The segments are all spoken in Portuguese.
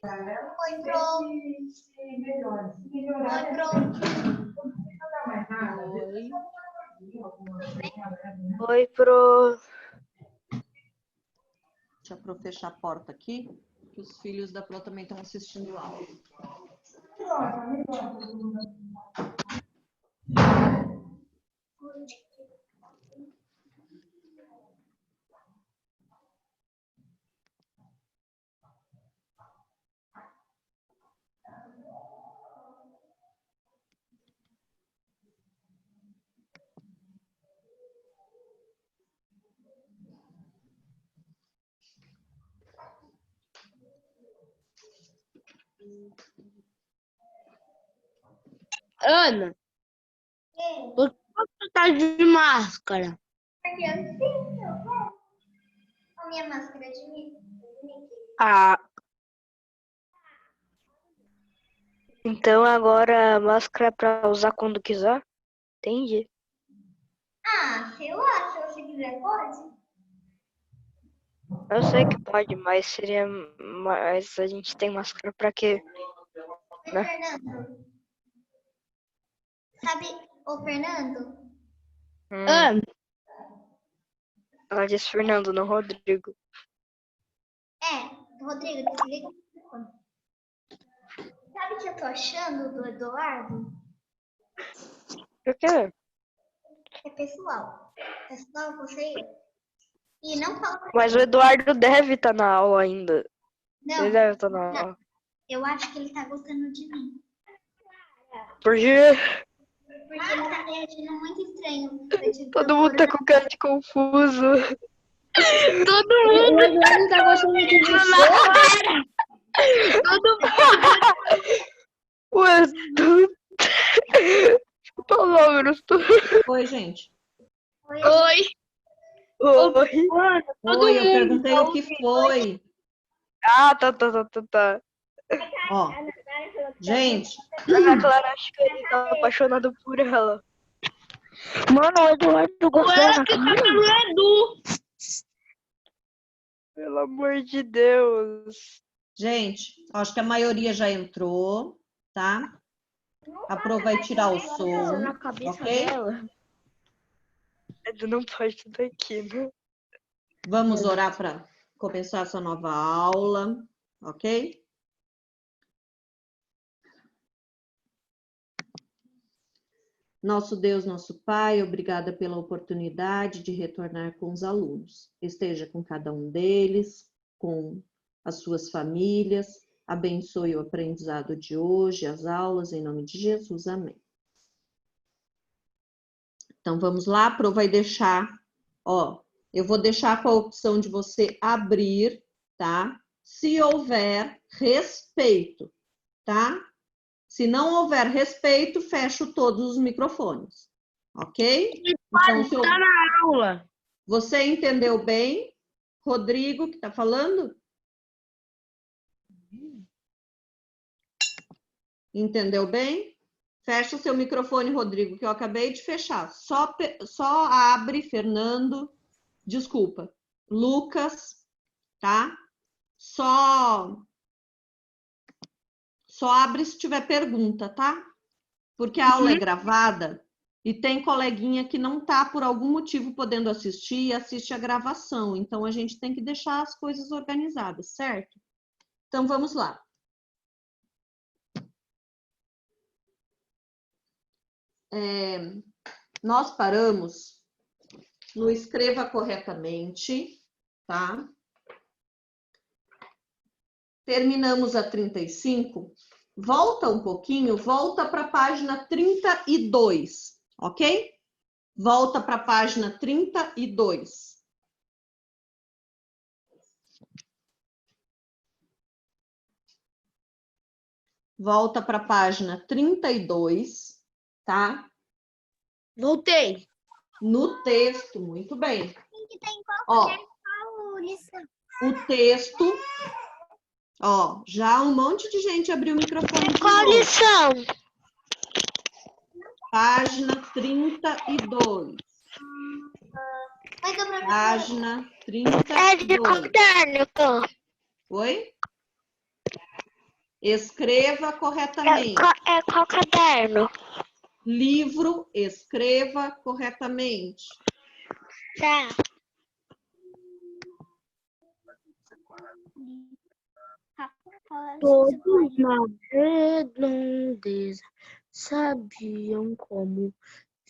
Oi, Pro. Oi, Pro. Oi, Pro. Deixa a Pro fechar a porta aqui, que os filhos da Pro também estão assistindo a aula. Ana, por que você tá de máscara? Porque eu sim, eu vou. A minha máscara de Mickey. Ah. Então agora a máscara é pra usar quando quiser? Entendi. Ah, sei lá, se você quiser, pode. Eu sei que pode, mas seria. Mas a gente tem máscara pra quê? Oi, Né? Fernando. Sabe, ô Fernando? Ana. Ela disse Fernando, não Rodrigo. Rodrigo, desliga o telefone. Sabe o que eu tô achando do Eduardo? Por quê? É pessoal. Pessoal, você... E não fala pra Mas o Eduardo deve estar na aula ainda. Não, Ele deve estar na aula. eu acho que ele tá gostando de mim. Por quê? Porque ele tá reagindo muito estranho. Todo mundo tá com cara de confuso. Todo mundo O Eduardo tá gostando de você? Todo mundo. Ué, palavras. Oi, gente. Oi. Oi. Oi. Oi, eu perguntei o que foi. Ah, tá. Ó, gente, Ana Clara, acho que ele tá apaixonado por ela. Mano, o Eduardo gosta da cara. Pelo amor de Deus. gente, acho que a maioria já entrou, tá? A Pro vai tirar o som, Na cabeça ok? dela. Ele não pode estar aqui, né? Vamos orar para começar essa nova aula, ok? Nosso Deus, nosso Pai, obrigada pela oportunidade de retornar com os alunos. Esteja com cada um deles, com as suas famílias, abençoe o aprendizado de hoje, as aulas, em nome de Jesus, amém. Então, vamos lá, a Pro vai deixar, ó, eu vou deixar com a opção de você abrir, tá? Se houver respeito, tá? Se não houver respeito, fecho todos os microfones, ok? Então, se eu... Tá na aula. Você entendeu bem? Rodrigo, que está falando? Entendeu bem? Fecha o seu microfone, Rodrigo, que eu acabei de fechar. Só abre, Fernando. Desculpa. Lucas, tá? Só abre se tiver pergunta, tá? Porque a aula é gravada e tem coleguinha que não tá por algum motivo podendo assistir e assiste a gravação. Então a gente tem que deixar as coisas organizadas, certo? Então vamos lá. Nós paramos no escreva corretamente, tá? Terminamos a 35. Volta um pouquinho, volta para a página 32, ok? Volta para a página 32. Volta para a página 32, tá? Voltei. No texto, muito bem. Que tem qual Ó, lição? o texto, ó, já um monte de gente abriu o microfone de Qual novo. lição? Página 32. Mas o professor... Página É de 32. caderno, pô. Oi? escreva corretamente. Qual caderno? Livro, escreva corretamente. Tá. Todos na redondeza sabiam como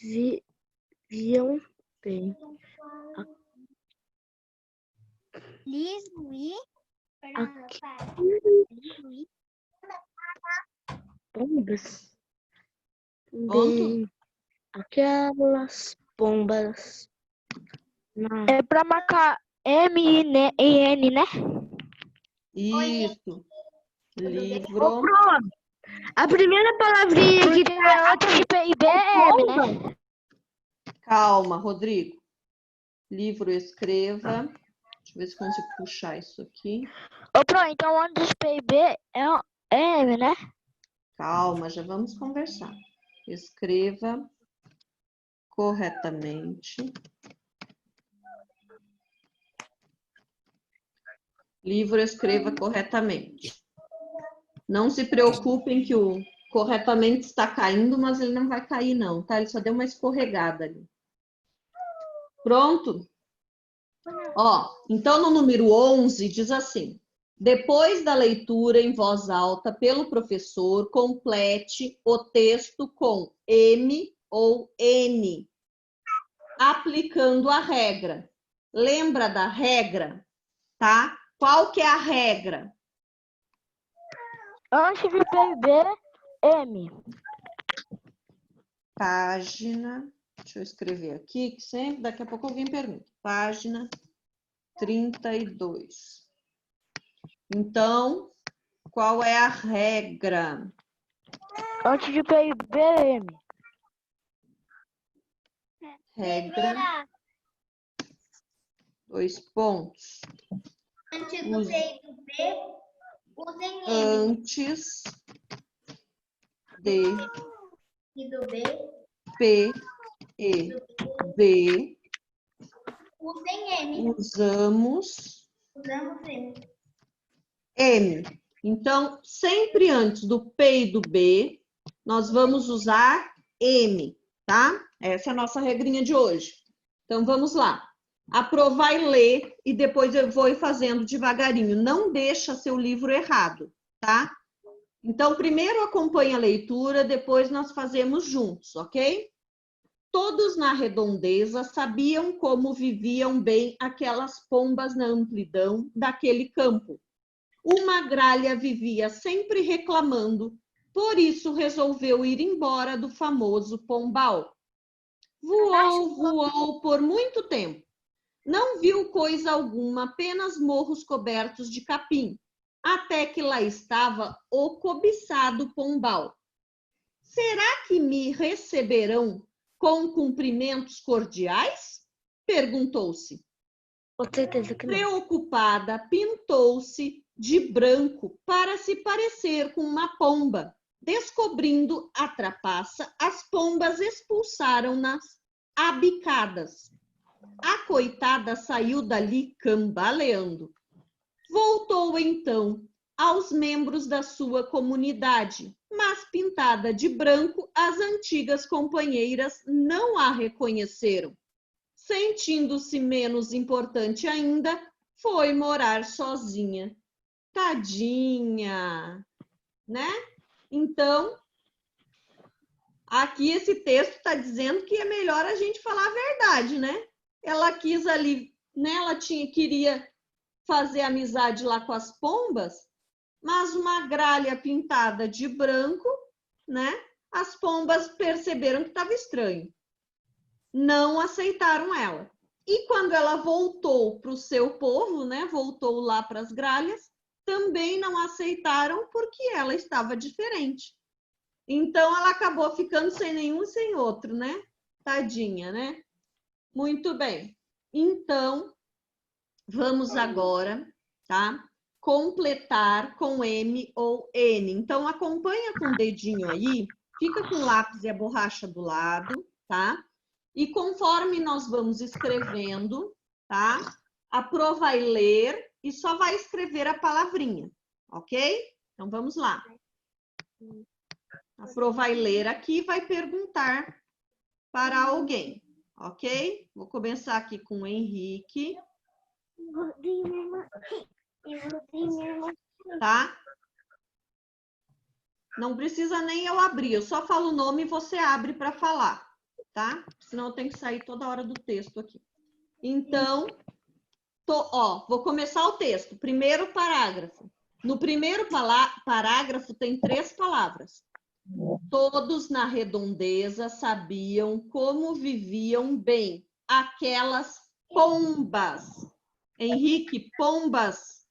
viviam bem. Pombas. Bem, aquelas pombas. É pra marcar M e N, né? Isso. Livro. A primeira palavrinha que tem antes de PIB é M, né? Calma, Rodrigo. Livro, escreva. Deixa eu ver se consigo puxar isso aqui. Então antes de PIB é M, né? Calma, já vamos conversar. Escreva corretamente. Livro, escreva corretamente. Não se preocupem que o corretamente está caindo, mas ele não vai cair não, tá? Ele só deu uma escorregada ali. Pronto? Ó, então no número 11 diz assim: depois da leitura em voz alta pelo professor, complete o texto com M ou N, aplicando a regra. Lembra da regra, tá? Qual que é a regra? Antes de PIB, M. Página, deixa eu escrever aqui, que sempre, daqui a pouco alguém pergunta. Página 32. Então, qual é a regra? Antes de PIB, M. Regra, 2 pontos. Antes do P e do B, usem M. Antes de E do B, P e B, usem M. usamos Usamos M. M. Então, sempre antes do P e do B, nós vamos usar M, tá? Essa é a nossa regrinha de hoje. Então, vamos lá. Aprovar e ler, e depois eu vou ir fazendo devagarinho. Não deixa seu livro errado, tá? Então, primeiro acompanha a leitura, depois nós fazemos juntos, ok? Todos na redondeza sabiam como viviam bem aquelas pombas na amplidão daquele campo. Uma gralha vivia sempre reclamando, por isso resolveu ir embora do famoso pombal. Voou, voou por muito tempo. Não viu coisa alguma, apenas morros cobertos de capim, até que lá estava o cobiçado pombal. Será que me receberão com cumprimentos cordiais? Perguntou-se. Com certeza que não. Preocupada, pintou-se de branco para se parecer com uma pomba. Descobrindo a trapaça, as pombas expulsaram-nas a bicadas. A coitada saiu dali cambaleando. Voltou então aos membros da sua comunidade, mas pintada de branco, as antigas companheiras não a reconheceram. Sentindo-se menos importante ainda, foi morar sozinha. Tadinha, né? Então, aqui esse texto está dizendo que é melhor a gente falar a verdade, né? Ela quis ali, né? Ela queria fazer amizade lá com as pombas, mas uma gralha pintada de branco, né? As pombas perceberam que estava estranho. Não aceitaram ela. E quando ela voltou para o seu povo, né? Voltou lá para as gralhas, também não aceitaram porque ela estava diferente. Então ela acabou ficando sem nenhum e sem outro, né? Tadinha, né? Muito bem. Então, vamos agora, tá? Completar com M ou N. Então, acompanha com o dedinho aí, fica com o lápis e a borracha do lado, tá? E conforme nós vamos escrevendo, tá? A Pro vai ler e só vai escrever a palavrinha, ok? Então, vamos lá. A Pro vai ler aqui e vai perguntar para alguém, ok? Vou começar aqui com o Henrique, tá? Não precisa nem eu abrir, eu só falo o nome e você abre para falar, tá? Senão eu tenho que sair toda hora do texto aqui. Então, vou começar o texto. Primeiro parágrafo. No primeiro parágrafo tem 3 palavras. Todos na redondeza sabiam como viviam bem aquelas pombas. Henrique, pombas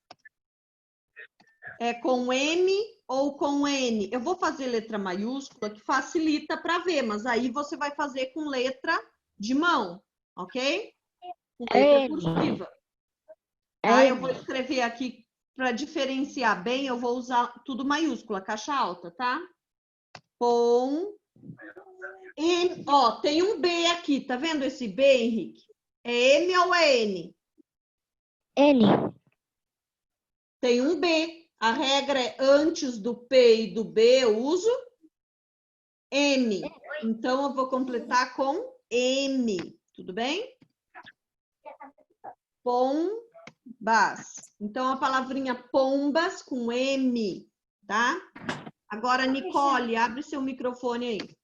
é com M ou com N? Eu vou fazer letra maiúscula que facilita para ver, mas aí você vai fazer com letra de mão, ok? Com letra cursiva. Tá? Eu vou escrever aqui para diferenciar bem, eu vou usar tudo maiúscula, caixa alta, tá? N, ó, tem um B aqui, tá vendo esse B, Henrique? É M ou é N? N. Tem um B. A regra é antes do P e do B eu uso M. Então eu vou completar com M, tudo bem? Pombas. Então a palavrinha pombas com M, tá? Agora, Nicole, abre seu microfone aí.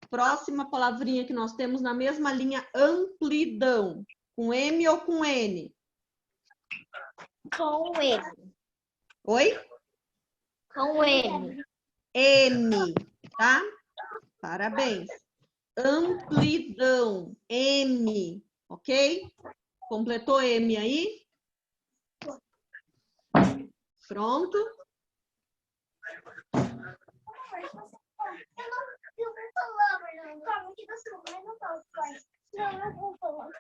Próxima palavrinha que nós temos na mesma linha, amplidão. Com M ou com N? Com M. Oi? Com M. M, tá? Parabéns. Amplidão, M, ok? Completou M aí? Pronto? Eu vou falar, Fernando. Calma, que você vai não fala, pai. Não, eu vou falar.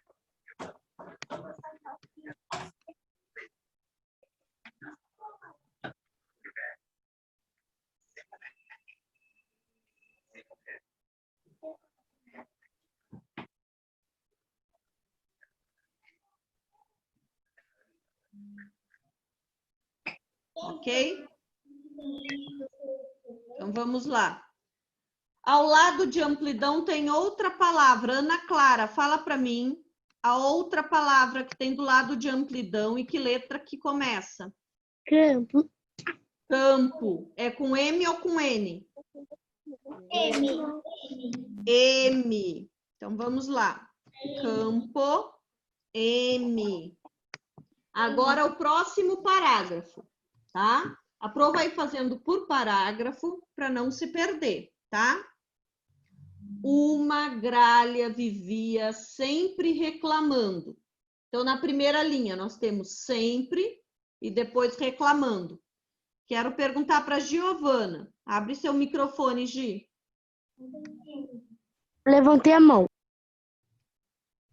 Ok? Então, vamos lá. Ao lado de amplidão tem outra palavra. Ana Clara, fala para mim a outra palavra que tem do lado de amplidão e que letra que começa? Campo. Campo. É com M ou com N? M. M. Então, vamos lá. Campo, M. Agora, o próximo parágrafo, tá? A Pro vai fazendo por parágrafo para não se perder, tá? Uma gralha vivia sempre reclamando. Então, na primeira linha, nós temos sempre e depois reclamando. Quero perguntar para a Giovana. Abre seu microfone, Gi. Levantei a mão.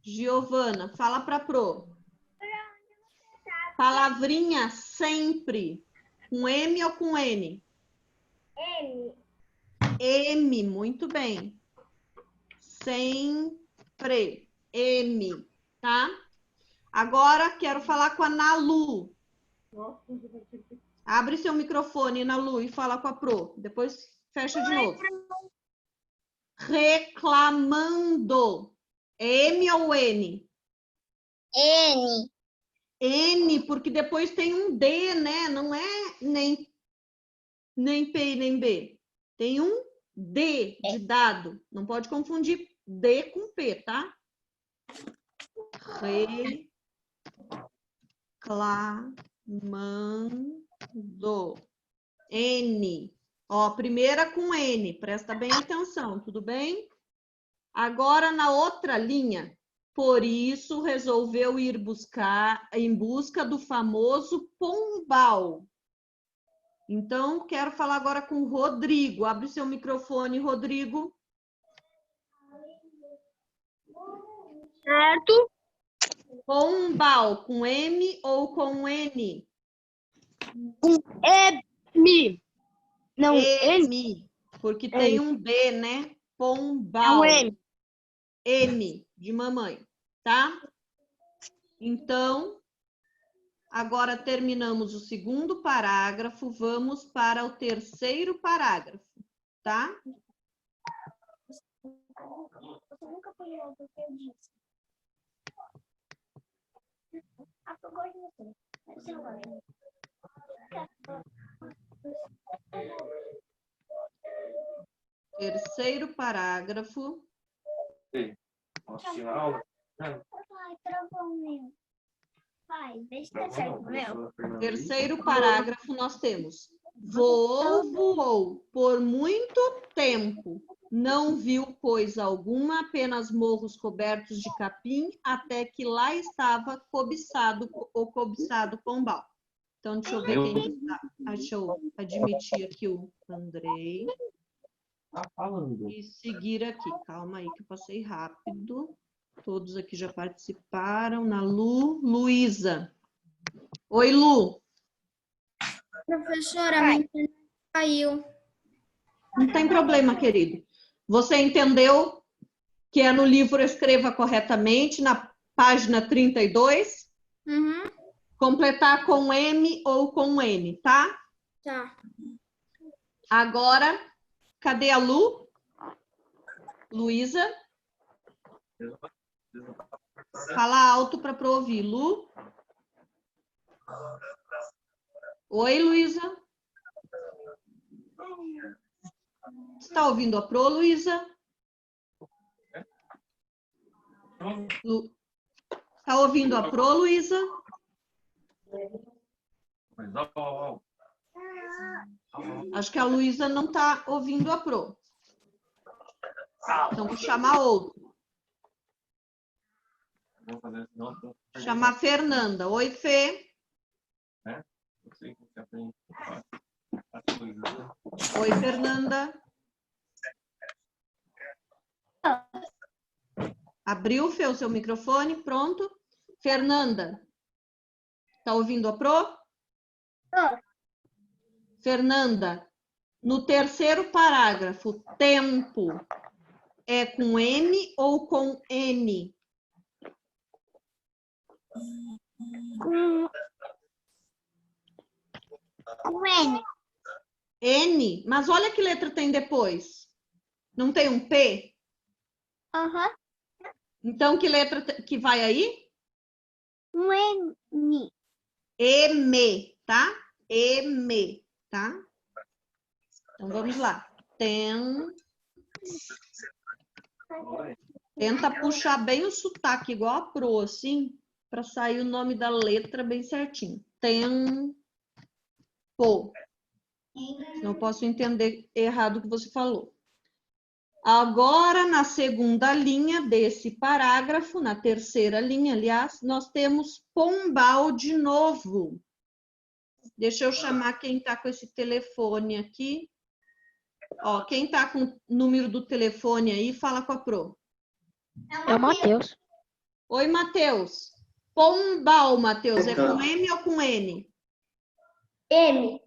Giovana, fala para a Pro. Palavrinha sempre. Com M ou com N? M. M, muito bem. Sempre. M, tá? Agora quero falar com a Nalu. Abre seu microfone, Nalu, e fala com a Pro. Depois fecha de novo. Reclamando. M ou N? N. N, porque depois tem um D, né? Não é nem P nem B. Tem um D de dado. Não pode confundir D com P, tá? Reclamando. N. Ó, primeira com N. Presta bem atenção, tudo bem? Agora, na outra linha. Por isso, resolveu ir em busca do famoso pombal. Então, quero falar agora com o Rodrigo. Abre seu microfone, Rodrigo. Certo? Pombal, com M ou com N? M. Não, N. M, porque tem um B, né? É Pombal. um M. M, de mamãe, tá? Então, Agora terminamos o segundo parágrafo, vamos para o terceiro parágrafo, tá? Você nunca apanhou do que eu disse. Eu gosto de você. Mas eu gosto. Terceiro parágrafo. Ai, travou o meu. Vai, vê se tá certo o meu. Terceiro parágrafo nós temos: voou por muito tempo, não viu coisa alguma, apenas morros cobertos de capim, até que lá estava cobiçado o cobiçado pombal. Então, deixa eu ver quem está. Deixa eu admitir aqui o Andrei. E seguir aqui. Calma aí que eu passei rápido. Todos aqui já participaram. Na Luísa. Oi, Lu. Professora, a minha internet caiu. Não tem problema, querido. Você entendeu que é no livro Escreva Corretamente, na página 32? Uhum. Completar com M ou com N, tá? Tá. Agora, cadê a Lu? Luísa? Fala alto para ouvir. Lu? Oi, Luísa? Está ouvindo a Pro, Luísa? Está ouvindo a Pro, Luísa? Acho que a Luísa não está ouvindo a Pro. Então, vou chamar outro. Chamar a Fernanda. Oi, Fê. Oi, Fernanda. Abriu, Fê, o seu microfone. Pronto. Fernanda. Está ouvindo a Pro? Fernanda, no terceiro parágrafo, tempo é com M ou com N? Com N. N? Mas olha que letra tem depois. Não tem um P? Aham. Então, que letra que vai aí? Um N. M, tá? M, tá? Então, vamos lá. Tenta puxar bem o sotaque, igual a Pro, assim, para sair o nome da letra bem certinho. Tempo. Não posso entender errado o que você falou. Agora, na segunda linha desse parágrafo, na terceira linha, aliás, nós temos pombal de novo. Deixa eu chamar quem está com esse telefone aqui. Ó, quem está com o número do telefone aí, fala com a Pro. É o Matheus. Oi, Matheus. Pombal, Matheus, é com M ou com N? M.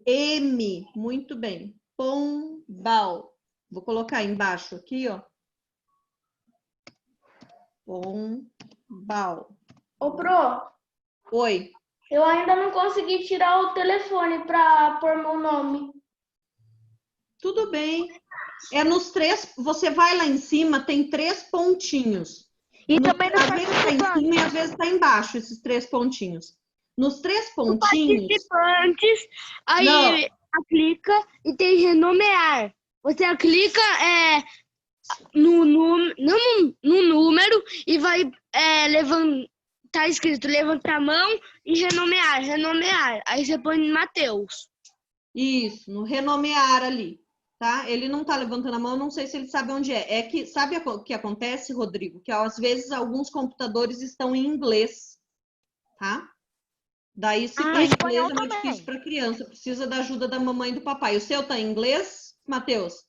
M, muito bem. Pombal. Vou colocar embaixo aqui, ó. Pombal. Ô, Pro, Oi. eu ainda não consegui tirar o telefone para pôr meu nome. Tudo bem. É nos três. Você vai lá em cima, tem 3 pontinhos. E também no às vezes está em cima e às vezes está embaixo, esses 3 pontinhos. Nos 3 pontinhos. participantes, aí Não. clica e tem renomear. Você clica no número e vai tá escrito levantar a mão e renomear. Aí você põe Matheus. Isso, no renomear ali, tá? Ele não tá levantando a mão, não sei se ele sabe onde é. É que, sabe o que acontece, Rodrigo? Que às vezes alguns computadores estão em inglês, tá? Daí, se tá em inglês, é muito difícil para criança. Precisa da ajuda da mamãe e do papai. O seu tá em inglês, Matheus?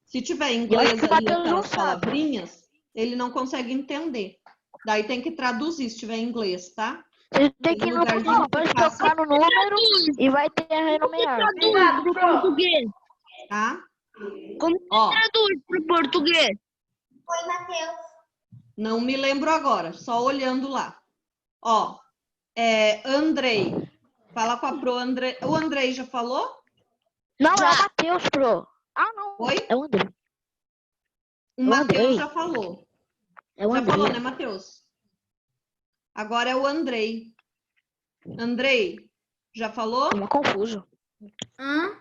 Se tiver em inglês ali, aquelas palavrinhas, ele não consegue entender. Daí tem que traduzir, se tiver em inglês, tá? Você tem que ir no Google, pode tocar no número e vai ter a renomear. Obrigado, Pro Pro. português. Tá? Como Ó, traduz pro português? Oi, Matheus. Não me lembro agora, só olhando lá. Ó, Andrei. Fala com a Pro, Andrei. O Andrei já falou? Não, é o Matheus, pro. Ah, não. Oi? É o André. O O Matheus Andrei. já falou. É o Já André. falou, né, Matheus? Agora é o Andrei. Andrei, já falou? Tô confuso.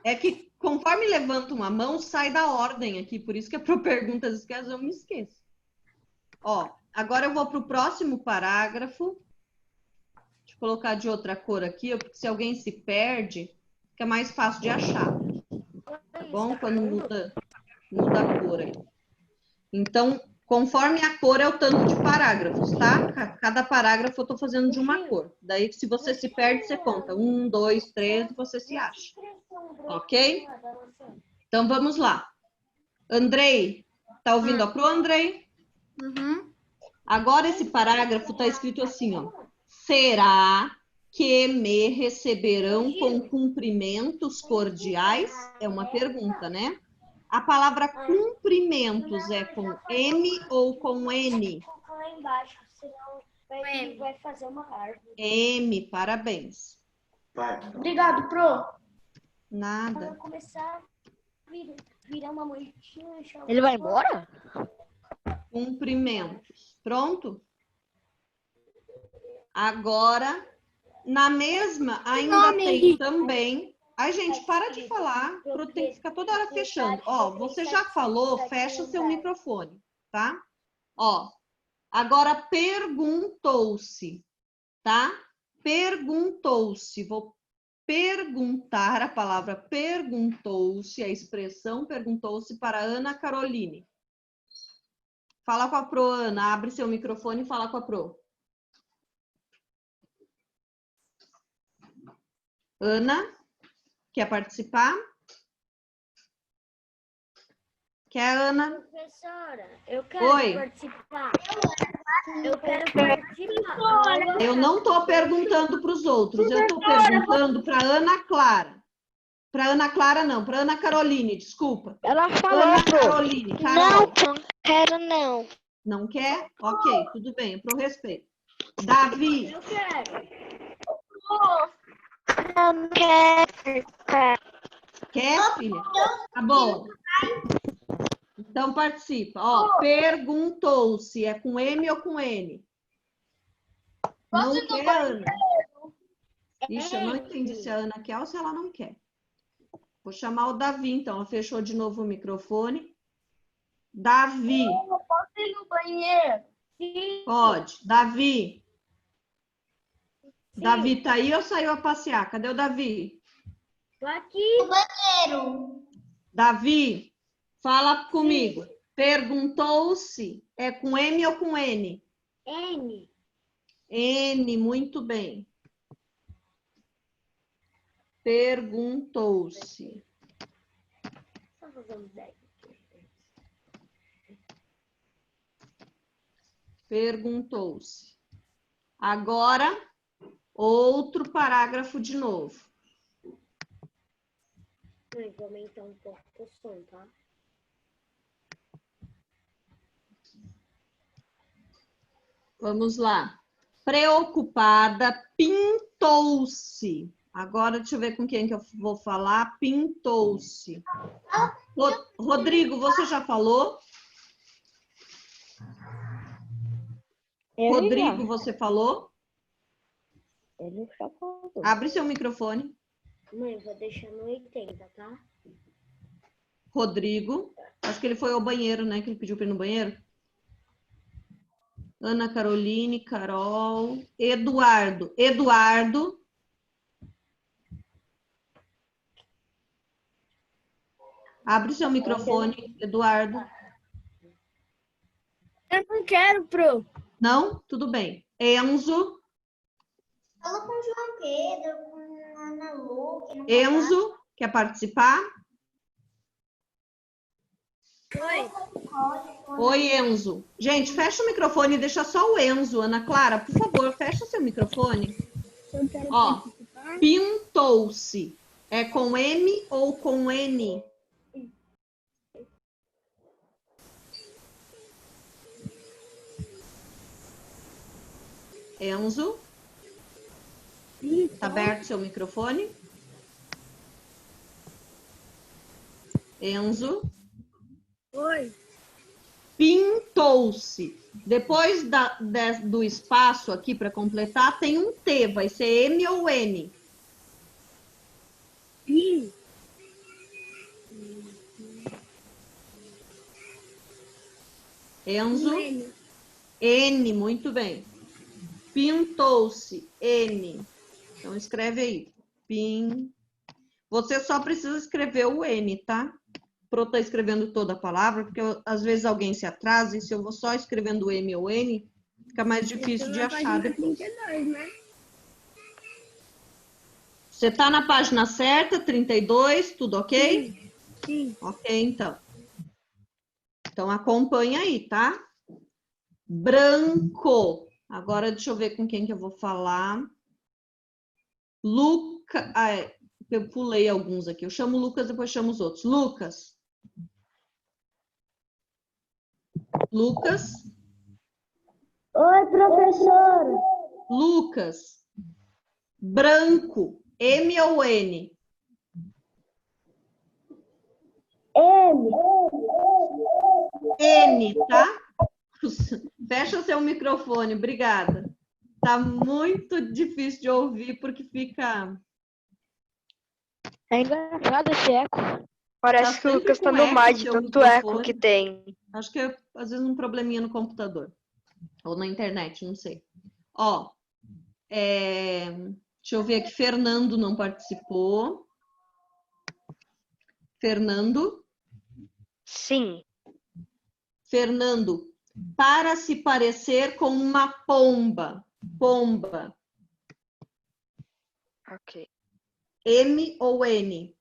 É que conforme levanta uma mão, sai da ordem aqui. Por isso que é para perguntas que às vezes eu me esqueço. Ó, agora eu vou para o próximo parágrafo. Deixa eu colocar de outra cor aqui, porque se alguém se perde, fica mais fácil de achar. Tá bom? Quando muda a cor aí. Então, conforme a cor é o tanto de parágrafos, tá? Cada parágrafo eu tô fazendo de uma cor. Daí, se você se perde, você conta 1, 2, 3 e você se acha. Ok? Então, vamos lá. Andrei, tá ouvindo a Pro, Andrei? Uhum. Agora, esse parágrafo tá escrito assim, ó. Será que me receberão com cumprimentos cordiais? É uma pergunta, né? A palavra cumprimentos é com M ou com N? Lá embaixo, senão vai fazer uma árvore. M, parabéns. Obrigado, Pro. Nada. Quando começar a virar uma moitinha, Ele vai embora? Cumprimentos. Pronto? Agora, na mesma, ainda tem também... Ai, gente, para de falar. Tem que ficar toda hora fechando. Ó, você já falou, fecha seu microfone, tá? Ó, agora perguntou-se, tá? Perguntou-se. Vou perguntar a palavra perguntou-se, a expressão perguntou-se para Ana Caroline. Fala com a Pro, Ana. Abre seu microfone e fala com a Pro. Ana, quer participar? Quer, Ana? Professora, eu quero Oi. participar. Eu quero participar. Eu não estou perguntando para os outros, eu estou perguntando para Ana Clara. Para Ana Clara, não, para Ana Caroline, desculpa. Ela falou, Ana pro. Caroline, Não, Carol. não quero não. Não quer? Ok, tudo bem, é pro respeito. Davi, Eu quero. Não quero. quer, filha? Tá bom. Então participa. Ó, perguntou-se, é com M ou com N? Não quer, Ana? Ixi, eu não entendi se a Ana quer ou se ela não quer. Vou chamar o Davi, então. Ela fechou de novo o microfone. Davi. Eu posso ir no banheiro? Sim. Pode. Davi. Davi tá aí ou saiu a passear? Cadê o Davi? Tô aqui. Davi, fala comigo. Perguntou-se, é com M ou com N? N. N, muito bem. Perguntou-se. Só fazendo 10. Perguntou-se. Agora, outro parágrafo de novo. Mãe, vou aumentar um pouco o som, tá? Vamos lá. Preocupada, pintou-se. Agora, deixa eu ver com quem que eu vou falar. Pintou-se. Rodrigo, você já falou? Rodrigo, você falou? Ele já falou. Abre seu microfone. Mãe, vou deixar no 80, tá? Rodrigo. Acho que ele foi ao banheiro, né? Que ele pediu para ir no banheiro. Ana Caroline, Carol. Eduardo. Eduardo. Abre seu microfone, Eduardo. Eu não quero, pro. Não? Tudo bem. Enzo. Fala com o João Pedro, com a Ana Lu. que não tá Enzo, quer participar? Oi, Enzo. Gente, fecha o microfone e deixa só o Enzo. Ana Clara, por favor, fecha seu microfone. Ó, pintou-se. É com M ou com N? Enzo? Está aberto seu microfone? Enzo? Oi. Pintou-se. Depois do espaço aqui para completar, tem um T. Vai ser M ou N? Pin. Enzo? N. N, muito bem. Pintou-se. N. Então, escreve aí. Você só precisa escrever o N, tá? Pro tá escrevendo toda a palavra, porque às vezes alguém se atrasa e se eu vou só escrevendo M ou N, fica mais difícil de achar depois. 32, né? Você tá na página certa, 32, tudo ok? Sim. Ok, então. Então, acompanha aí, tá? Branco. Agora, deixa eu ver com quem que eu vou falar. Lucas. Eu pulei alguns aqui. Eu chamo o Lucas, depois chamo os outros. Lucas. Lucas. Oi, professora. Lucas. Branco. M ou N? M. N, tá? Fecha seu microfone, obrigada. Tá muito difícil de ouvir porque fica... É engraçado esse eco. Parece Tá que o sempre Lucas tá com no eco mar o de seu tanto eco microfone. que tem. Acho que é, às vezes, um probleminha no computador. Ou na internet, não sei. Ó, deixa eu ver aqui. Fernando não participou. Fernando? Sim. Fernando, para se parecer com uma pomba. Pomba. Ok. M ou N?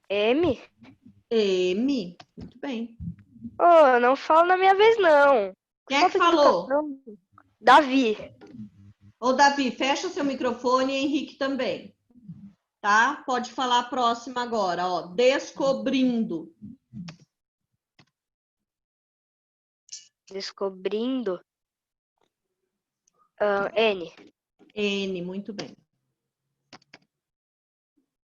M? M. Muito bem. Oh, não falo na minha vez, não. Quem é que Falta de falou? educação. Davi. Ô, Davi, fecha seu microfone e Henrique também. Tá? Pode falar a próxima agora, ó. Descobrindo. Descobrindo. N. N, muito bem.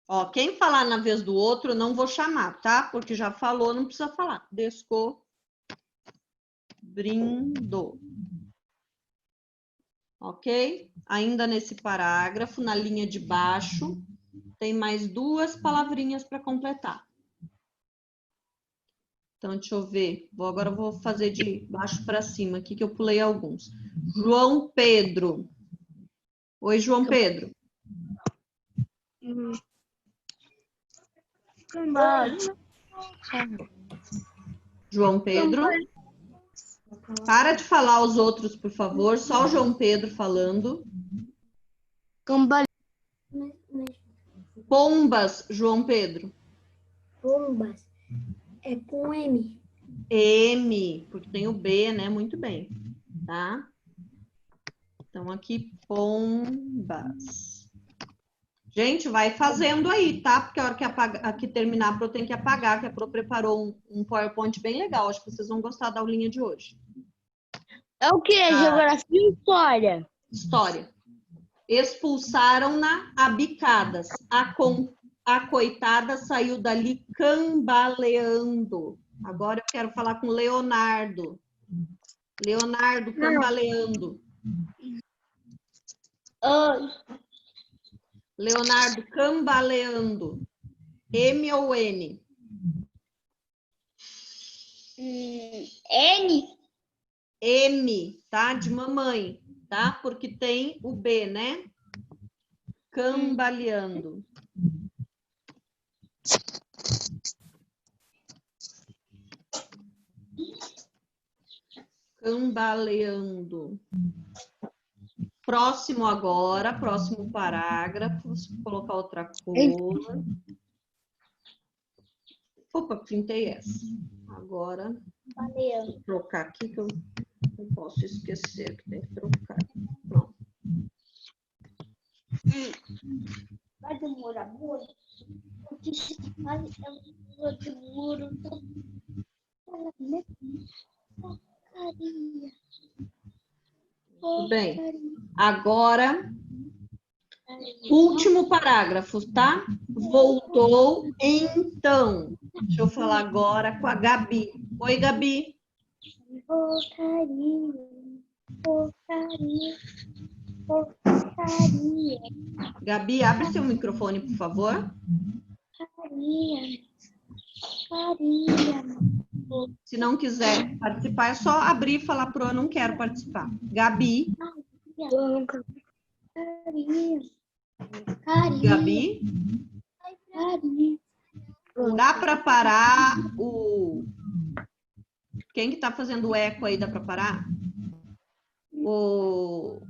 Ó, quem falar na vez do outro, eu não vou chamar, tá? Porque já falou, não precisa falar. Descobrindo. Ok? Ainda nesse parágrafo, na linha de baixo, tem mais 2 palavrinhas para completar. Então, deixa eu ver. Agora eu vou fazer de baixo para cima aqui, que eu pulei alguns. João Pedro. Oi, João Pedro. João Pedro. Para de falar os outros, por favor. Só o João Pedro falando. Pombas, João Pedro. Bombas. É com M. M, porque tem o B, né? Muito bem. Tá? Então, aqui, pombas. Gente, vai fazendo aí, tá? Porque a hora que aqui terminar, a Pro tem que apagar, que a Pro preparou um PowerPoint bem legal. Acho que vocês vão gostar da aulinha de hoje. É o quê? Geografia e história? História. Expulsaram-na a bicadas. A coitada saiu dali cambaleando. Agora eu quero falar com Leonardo. Leonardo, cambaleando. Leonardo, cambaleando. M ou N? N. M, tá? De mamãe, tá? Porque tem o B, né? Cambaleando. Cambaleando. Próximo agora, próximo parágrafo. Vou colocar outra cor. Opa, pintei essa. Agora, vou trocar aqui que eu não posso esquecer que tem que trocar. Pronto. Vai demorar muito? Porque se demora muito. Tudo bem. Agora, último parágrafo, tá? Voltou, então. Deixa eu falar agora com a Gabi. Oi, Gabi. Voltaria. Gabi, abre seu microfone, por favor. Faria. Se não quiser participar, é só abrir e falar pro eu não quero participar. Gabi. Gabi. Dá para parar o... Quem que tá fazendo o eco aí? Dá para parar? O...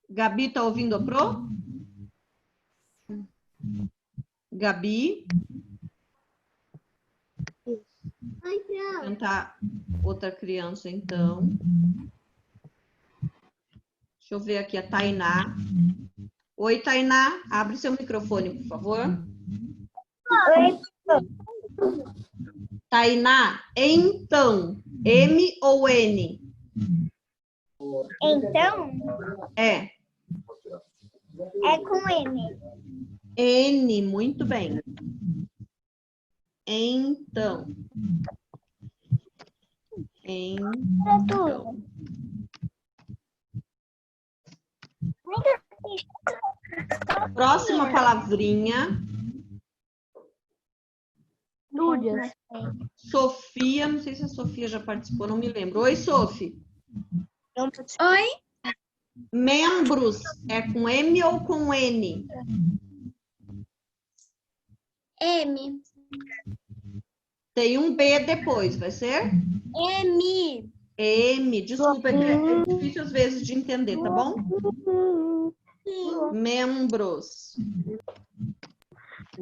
Gabi, tá ouvindo a Pro? Gabi? Vou tentar outra criança, então. Deixa eu ver aqui a Tainá. Oi, Tainá. Abre seu microfone, por favor. Oi. Tainá, então. M ou N? Então, É. é com M. N, muito bem. Então. Então. Próxima palavrinha. Núdias. Sofia, não sei se a Sofia já participou, não me lembro. Oi, Sophie. Oi? Membros é com M ou com N? M. Tem um B depois, vai ser? M. M, desculpa, é difícil às vezes de entender, tá bom? Membros.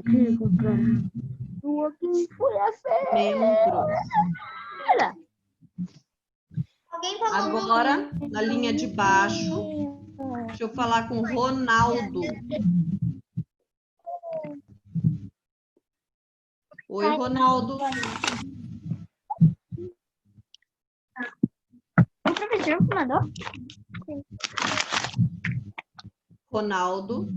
Membros. Alguém falou Agora, na linha de baixo, deixa eu falar com o Ronaldo. Oi, Ronaldo. O professor mandou? Ronaldo.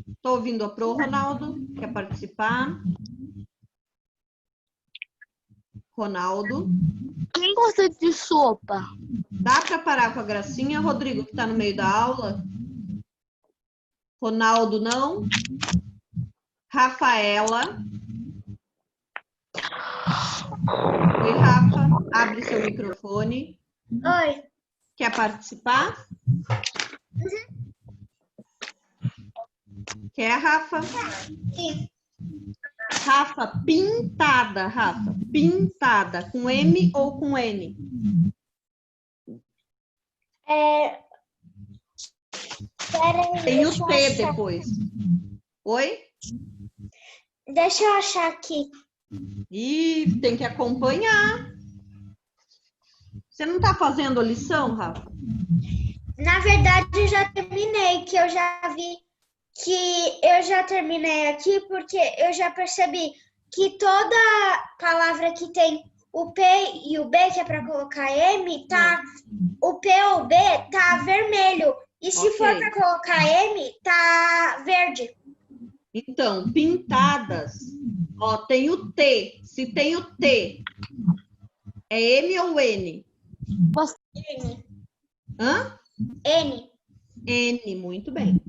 Estou ouvindo a Pro, Ronaldo. Quer participar? Ronaldo. Quem gosta de sopa? Dá para parar com a Gracinha, Rodrigo, que está no meio da aula? Ronaldo, não. Rafaela. Oi, Rafa. Abre seu microfone. Oi. Quer participar? Quer, Rafa? Sim. Rafa, pintada, Rafa. Pintada. Com M ou com N? Tem o T depois. Oi? Deixa eu achar aqui. Ih, tem que acompanhar. Você não está fazendo a lição, Rafa? Na verdade, eu já terminei, que eu já vi que eu já terminei aqui, porque eu já percebi que toda palavra que tem o P e o B, que é para colocar M, tá, o P ou o B tá vermelho. E se for para colocar M, tá verde. Então, pintadas. Ó, tem o T. Se tem o T, é M ou N? N. Hã? N. N, muito bem.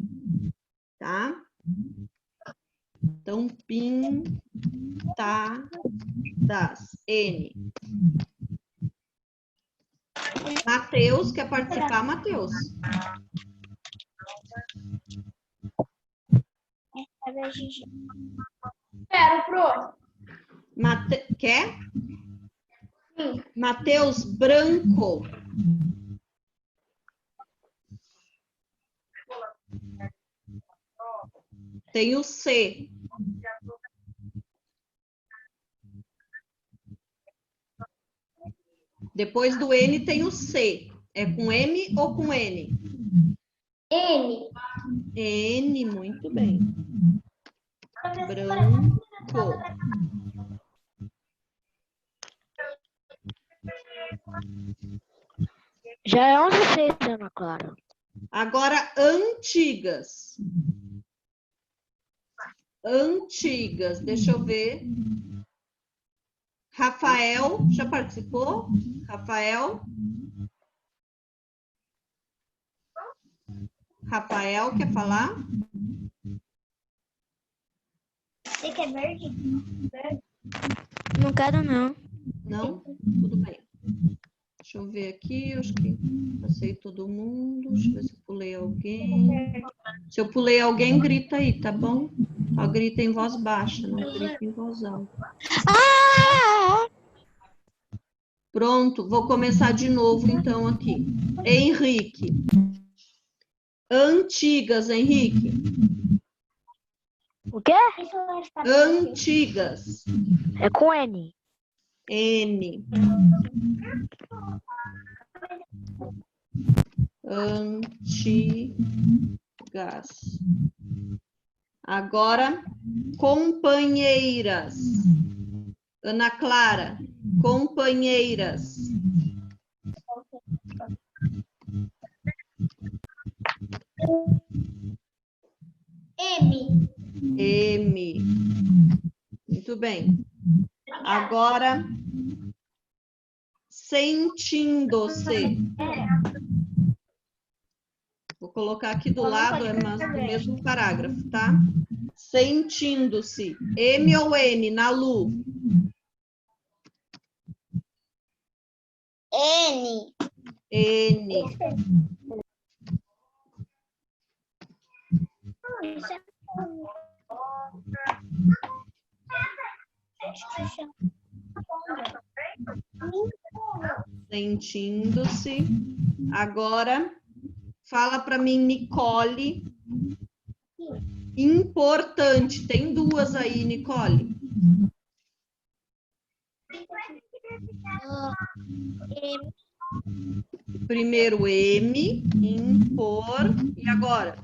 Tá? Então, pintadas. N. Matheus, quer participar, Matheus? Quero, Pro. Quer? Sim. Matheus, branco. Tem o C. Depois do N tem o C. É com M ou com N? N. N, muito bem. Branco. Já é 11h06, Ana Clara. Agora, antigas. Antigas, deixa eu ver. Rafael, já participou? Rafael? Rafael, quer falar? Você quer verde? Não quero, não. Não? Tudo bem. Deixa eu ver aqui, eu acho que passei todo mundo. Deixa eu ver se eu pulei alguém. Se eu pulei alguém, grita aí, tá bom? Só grita em voz baixa, não grita em voz alta. Pronto, vou começar de novo então aqui. Henrique. Antigas, Henrique. O quê? Antigas. É com N. N. Antigas. Agora, companheiras. Ana Clara, companheiras. M. M. Muito bem. Agora, sentindo-se. Vou colocar aqui do lado, é do mesmo parágrafo, tá? Sentindo-se. M ou N, Nalu? N. N. Sentindo-se. Agora, fala para mim, Nicole. Importante. Tem duas aí, Nicole. Primeiro M, impor. E agora?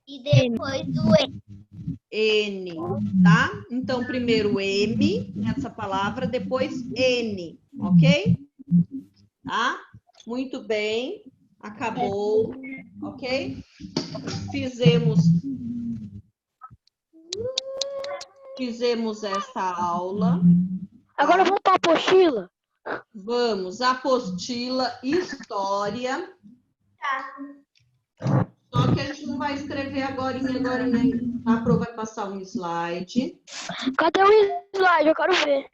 E depois do N. N, tá? Então, primeiro M, nessa palavra, depois N, ok? Tá? Muito bem. Acabou, ok? Fizemos esta aula. Agora vamos para a apostila. Vamos, apostila, história. Só que a gente não vai escrever agora. A Pro vai passar um slide. Cadê o slide? Eu quero ver.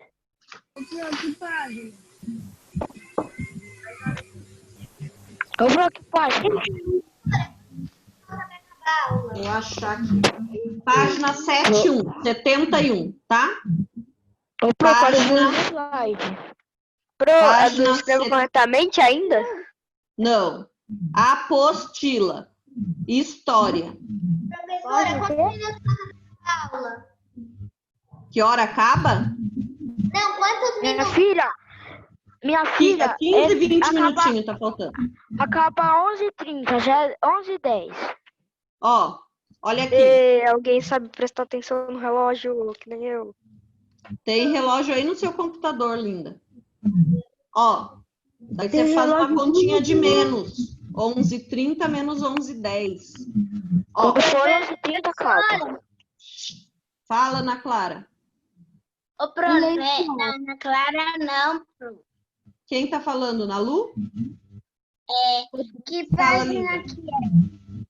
Eu vou aqui, página. Vou achar aqui. Página 71, tá? Eu procuro o slide. Eu não escrevo corretamente ainda? Não. Apostila. História. Professora, quantos minutos na aula? Que hora acaba? Não, quantos minutos? Minha filha, 15, 20 minutinhos, tá faltando. Acaba 11h30, já é 11h10. Ó, olha aqui. E alguém sabe prestar atenção no relógio, que nem eu. Tem relógio aí no seu computador, linda. Ó, daí você faz uma continha de menos. 11h30 menos 11h10. Ó, Quando for 11h30, acaba. fala, Ana Clara. Ô, Pro, não é na Ana Clara, não, Pro. Quem tá falando, Nalu? Que Fala, página linda. que é?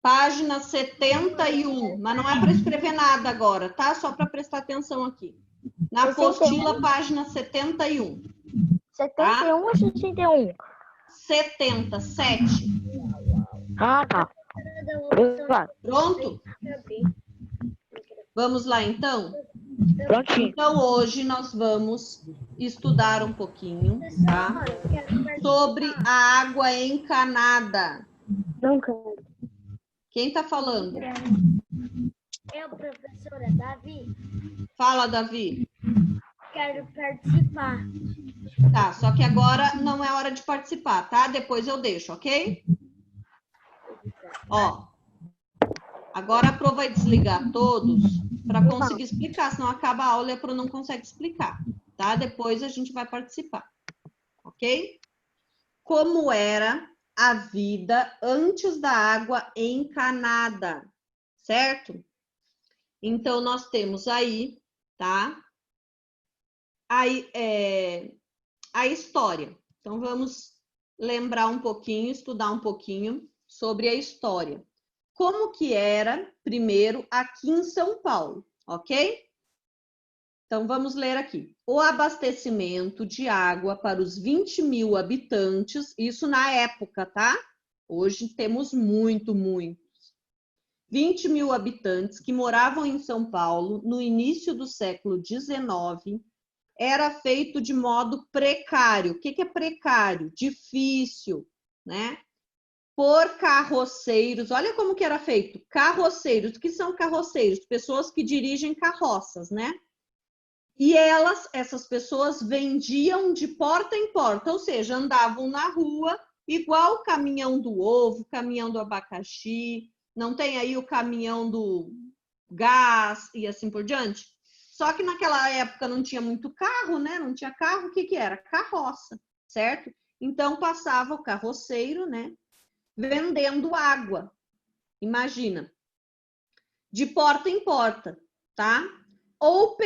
Página 71, mas não é para escrever nada agora, tá? Só para prestar atenção aqui. Na apostila, página 71. 71 ou 61? 77. Ah, tá. Pronto? Vamos lá, então? Prontinho. Então, hoje nós vamos estudar um pouquinho, tá? Sobre a água encanada. Não quero. Quem tá falando? Eu, professora Davi, Fala, Davi. quero participar. Tá, só que agora não é hora de participar, tá? Depois eu deixo, ok? Ó, agora a Pro vai desligar todos para conseguir explicar, senão acaba a aula e a Pro não consegue explicar, tá? Depois a gente vai participar. ok? Como era a vida antes da água encanada, certo? Então, nós temos aí, tá? Aí, a história. Então, vamos lembrar um pouquinho, estudar um pouquinho sobre a história. Como que era, primeiro, aqui em São Paulo, ok? Então, vamos ler aqui. O abastecimento de água para os 20 mil habitantes, isso na época, tá? Hoje temos muitos. 20 mil habitantes que moravam em São Paulo no início do século XIX, era feito de modo precário. O que é precário? Difícil, né? Por carroceiros. Olha como que era feito. Carroceiros. O que são carroceiros? Pessoas que dirigem carroças, né? E essas pessoas vendiam de porta em porta, ou seja, andavam na rua, igual o caminhão do ovo, caminhão do abacaxi, não tem aí o caminhão do gás e assim por diante? Só que naquela época não tinha muito carro, né? Não tinha carro, o que era? Carroça, certo? Então passava o carroceiro, né? Vendendo água. Imagina. De porta em porta, tá? Ou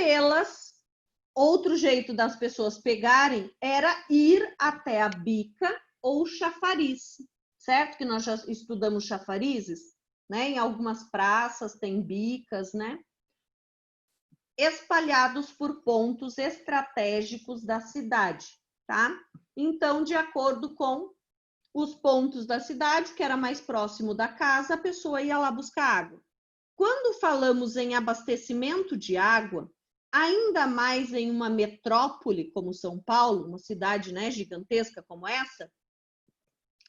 outro jeito das pessoas pegarem era ir até a bica ou chafariz, certo? Que nós já estudamos chafarizes, né? Em algumas praças tem bicas, né? Espalhados por pontos estratégicos da cidade, tá? Então, de acordo com os pontos da cidade, que era mais próximo da casa, a pessoa ia lá buscar água. Quando falamos em abastecimento de água, ainda mais em uma metrópole como São Paulo, uma cidade, né, gigantesca como essa,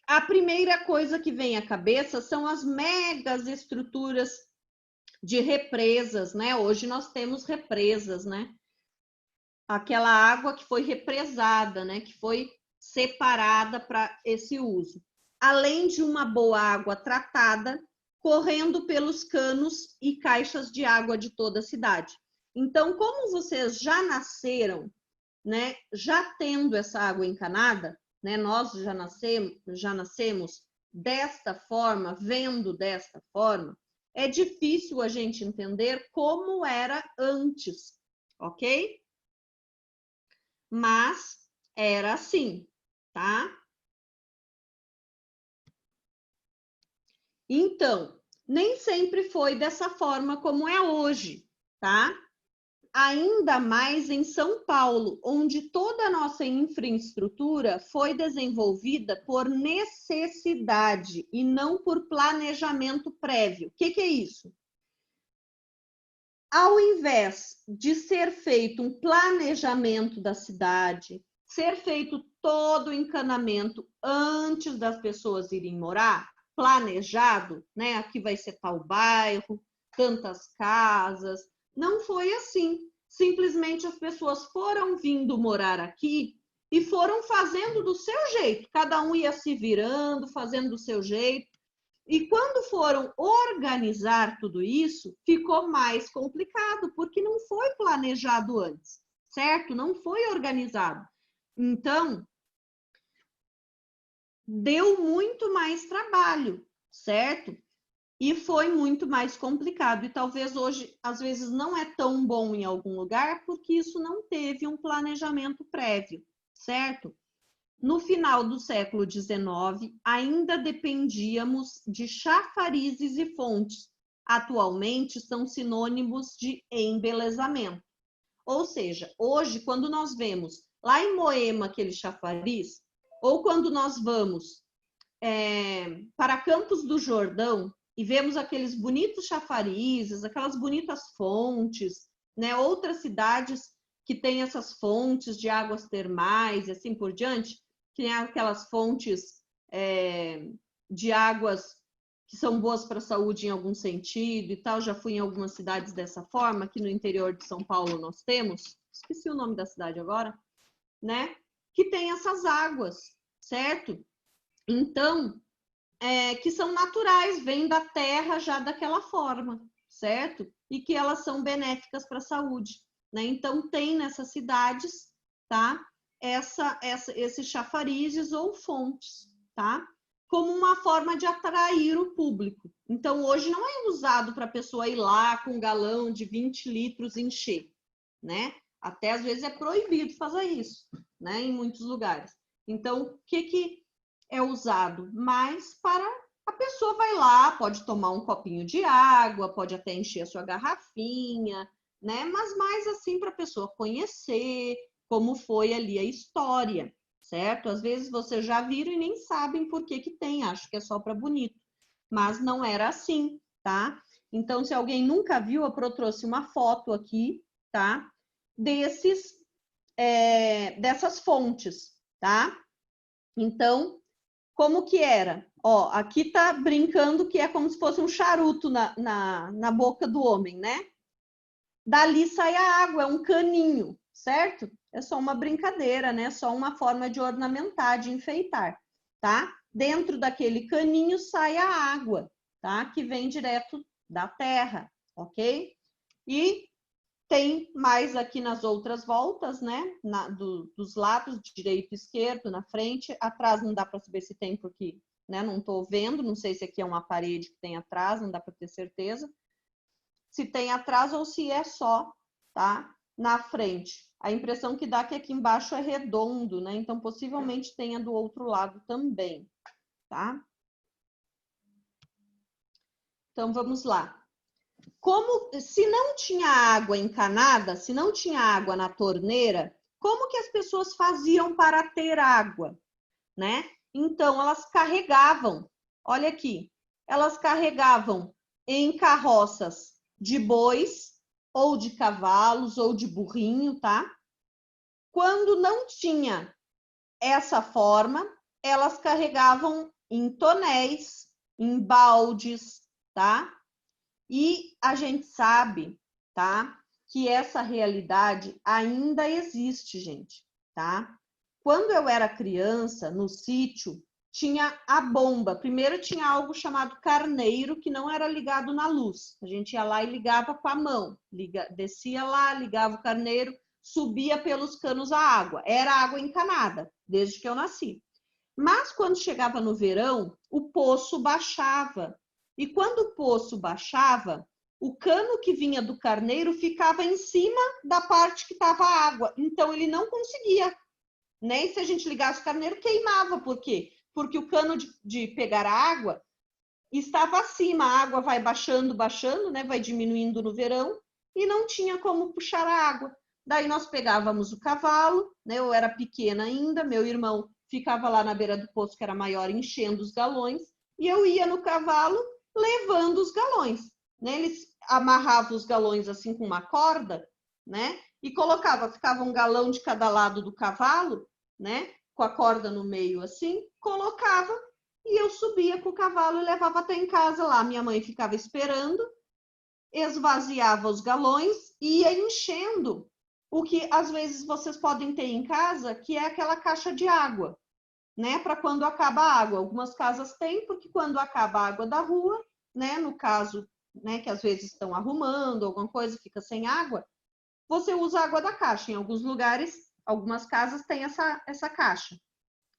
a primeira coisa que vem à cabeça são as megas estruturas de represas, né? Hoje nós temos represas, né? Aquela água que foi represada, né? Que foi separada para esse uso. Além de uma boa água tratada, correndo pelos canos e caixas de água de toda a cidade. Então, como vocês já nasceram, né? Já tendo essa água encanada, né? Nós já nascemos desta forma, vendo desta forma, é difícil a gente entender como era antes, ok? Mas era assim, tá? Então, nem sempre foi dessa forma como é hoje, tá? Ainda mais em São Paulo, onde toda a nossa infraestrutura foi desenvolvida por necessidade e não por planejamento prévio. O que é isso? Ao invés de ser feito um planejamento da cidade, ser feito todo o encanamento antes das pessoas irem morar, planejado, né? Aqui vai ser tal bairro, tantas casas. Não foi assim. Simplesmente as pessoas foram vindo morar aqui e foram fazendo do seu jeito. Cada um ia se virando, fazendo do seu jeito. E quando foram organizar tudo isso, ficou mais complicado, porque não foi planejado antes, certo? Não foi organizado. Então, deu muito mais trabalho, certo? E foi muito mais complicado. E talvez hoje, às vezes, não é tão bom em algum lugar, porque isso não teve um planejamento prévio, certo? No final do século XIX, ainda dependíamos de chafarizes e fontes. Atualmente, são sinônimos de embelezamento. Ou seja, hoje, quando nós vemos lá em Moema aquele chafariz, ou quando nós vamos para Campos do Jordão e vemos aqueles bonitos chafarizes, aquelas bonitas fontes, né? Outras cidades que têm essas fontes de águas termais e assim por diante, que tem aquelas fontes de águas que são boas para a saúde em algum sentido e tal. Já fui em algumas cidades dessa forma, aqui no interior de São Paulo nós temos, esqueci o nome da cidade agora, né? Que tem essas águas, certo? Então, que são naturais, vêm da terra já daquela forma, certo? E que elas são benéficas para a saúde, né? Então, tem nessas cidades, tá? esses chafarizes ou fontes, tá? Como uma forma de atrair o público. Então, hoje não é usado para a pessoa ir lá com um galão de 20 litros encher, né? Até às vezes é proibido fazer isso, né? Em muitos lugares. Então, o que é usado? Mais para a pessoa vai lá, pode tomar um copinho de água, pode até encher a sua garrafinha, né? Mas mais assim para a pessoa conhecer como foi ali a história, certo? Às vezes vocês já viram e nem sabem por que tem, acho que é só para bonito. Mas não era assim, tá? Então, se alguém nunca viu, a Pro trouxe uma foto aqui, tá? Dessas fontes, tá? Então, como que era? Ó, aqui tá brincando que é como se fosse um charuto na boca do homem, né? Dali sai a água, é um caninho, certo? É só uma brincadeira, né? Só uma forma de ornamentar, de enfeitar, tá? Dentro daquele caninho sai a água, tá? Que vem direto da terra, ok? E tem mais aqui nas outras voltas, né? Dos lados, direito e esquerdo, na frente. Atrás não dá para saber se tem, porque né, não estou vendo. Não sei se aqui é uma parede que tem atrás, não dá para ter certeza. Se tem atrás ou se é só, tá? Na frente. A impressão que dá é que aqui embaixo é redondo, né? Então, possivelmente tenha do outro lado também, tá? Então, vamos lá. Se não tinha água encanada, se não tinha água na torneira, como que as pessoas faziam para ter água, né? Então, elas carregavam, olha aqui, elas carregavam em carroças de bois, ou de cavalos, ou de burrinho, tá? Quando não tinha essa forma, elas carregavam em tonéis, em baldes, tá? E a gente sabe, tá? Que essa realidade ainda existe, gente, tá? Quando eu era criança, no sítio, tinha a bomba. Primeiro tinha algo chamado carneiro, que não era ligado na luz. A gente ia lá e ligava com a mão. Descia lá, ligava o carneiro, subia pelos canos a água. Era água encanada, desde que eu nasci. Mas quando chegava no verão, o poço baixava. E quando o poço baixava, o cano que vinha do carneiro ficava em cima da parte que estava a água. Então, ele não conseguia. Né? E se a gente ligasse o carneiro, queimava. Por quê? Porque o cano de pegar a água estava acima. A água vai baixando, baixando, né? Vai diminuindo no verão. E não tinha como puxar a água. Daí nós pegávamos o cavalo, né? Eu era pequena ainda, meu irmão ficava lá na beira do poço, que era maior, enchendo os galões. E eu ia no cavalo, levando os galões, né? Eles amarravam os galões assim com uma corda, né? E ficava um galão de cada lado do cavalo, né? Com a corda no meio assim, colocava e eu subia com o cavalo e levava até em casa lá. Minha mãe ficava esperando, esvaziava os galões e ia enchendo o que às vezes vocês podem ter em casa, que é aquela caixa de água, né, para quando acaba a água. Algumas casas têm, porque quando acaba a água da rua, né, no caso, né, que às vezes estão arrumando alguma coisa, fica sem água, você usa a água da caixa. Em alguns lugares, algumas casas têm essa caixa.